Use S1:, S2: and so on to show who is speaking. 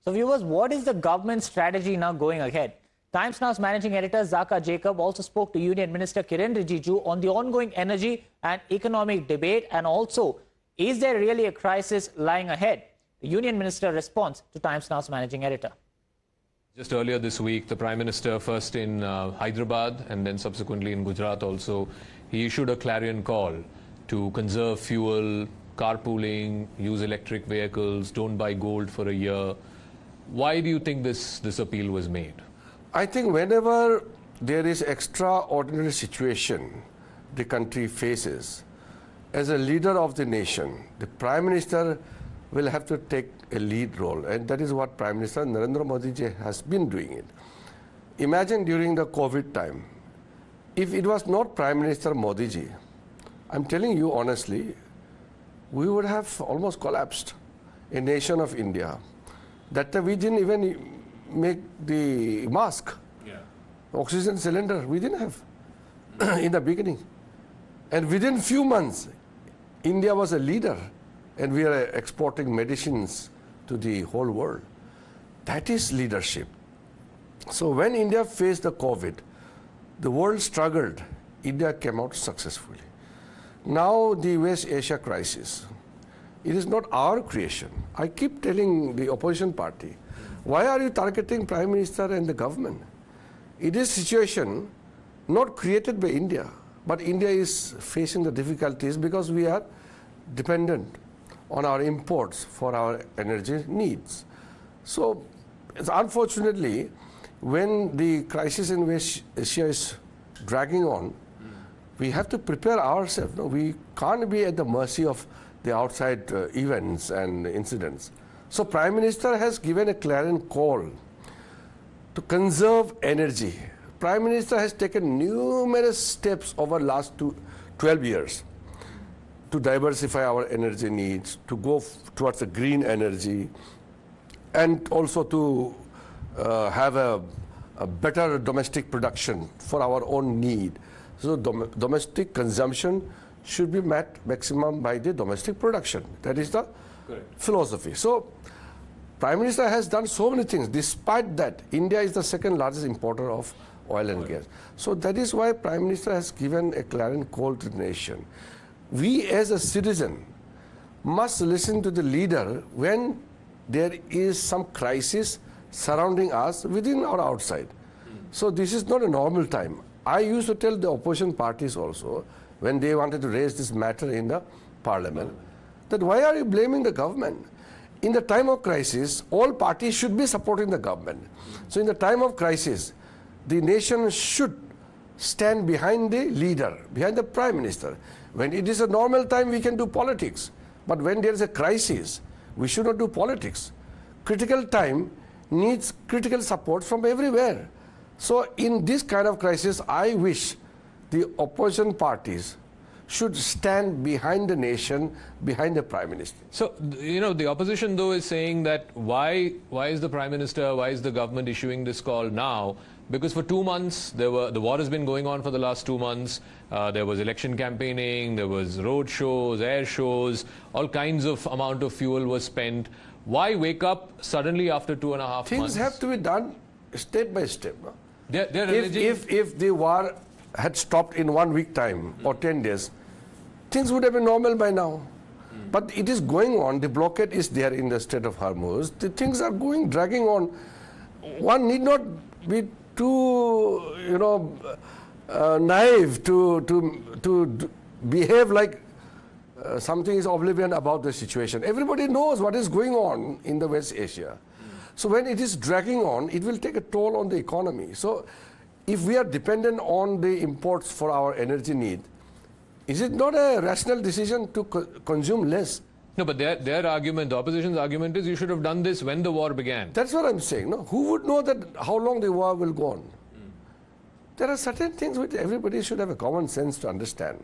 S1: So viewers, what is the government strategy now going ahead? Times Now's managing editor Zakka Jacob also spoke to Union Minister Kiren Rijiju on the ongoing energy and economic debate, and also, is there really a crisis lying ahead? The Union Minister responds to Times Now's managing editor.
S2: Just earlier this week, the Prime Minister, first in Hyderabad and then subsequently in Gujarat also, he issued a clarion call to conserve fuel, carpooling, use electric vehicles, don't buy gold for a year. Why do you think this appeal was made?
S3: I think whenever there is extraordinary situation the country faces, as a leader of the nation, the Prime Minister will have to take a lead role, and that is what Prime Minister Narendra Modi ji has been doing it. Imagine during the COVID time, if it was not Prime Minister Modi ji, I'm telling you honestly, we would have almost collapsed, a nation of India. That time we didn't even make the mask, oxygen cylinder, we didn't have in the beginning. And within few months, India was a leader, and we are exporting medicines to the whole world. That is leadership. So when India faced the COVID, the world struggled, India came out successfully. Now the West Asia crisis, it is not our creation. I keep telling the opposition party, why are you targeting Prime Minister and the government? It is a situation not created by India, but India is facing the difficulties because we are dependent on our imports for our energy needs. So, unfortunately, when the crisis in West Asia is dragging on, we have to prepare ourselves. No, we can't be at the mercy of the outside events and incidents. So Prime Minister has given a clarion call to conserve energy. Prime Minister has taken numerous steps over the last 12 years to diversify our energy needs, to go towards the green energy, and also to have a better domestic production for our own need. So domestic consumption should be met maximum by the domestic production. That is the philosophy. So Prime Minister has done so many things. Despite that, India is the second largest importer of oil and gas. So that is why Prime Minister has given a clarion call to the nation. We as a citizen must listen to the leader when there is some crisis surrounding us within or outside. So this is not a normal time. I used to tell the opposition parties also, when they wanted to raise this matter in the parliament, that why are you blaming the government? In the time of crisis, all parties should be supporting the government. So in the time of crisis, the nation should stand behind the leader, behind the Prime Minister. When it is a normal time, we can do politics. But when there is a crisis, we should not do politics. Critical time needs critical support from everywhere. So in this kind of crisis, I wish the opposition parties should stand behind the nation, behind the Prime Minister.
S2: So, you know, the opposition though is saying that why is the Prime Minister, why is the government issuing this call now? Because for 2 months, the war has been going on for the last 2 months. There was election campaigning, there was road shows, air shows, all kinds of amount of fuel was spent. Why wake up suddenly after 2.5 months?
S3: Things have to be done step by step. No?
S2: If
S3: the war had stopped in 1 week time or 10 days, things would have been normal by now. But it is going on. The blockade is there in the Strait of Hormuz. The things are dragging on. One need not be too, naive to behave like something is oblivion about the situation. Everybody knows what is going on in the West Asia. So when it is dragging on, it will take a toll on the economy. So if we are dependent on the imports for our energy need, is it not a rational decision to consume less?
S2: No, but their argument, the opposition's argument is you should have done this when the war began.
S3: That's what I'm saying. No? Who would know that how long the war will go on? There are certain things which everybody should have a common sense to understand.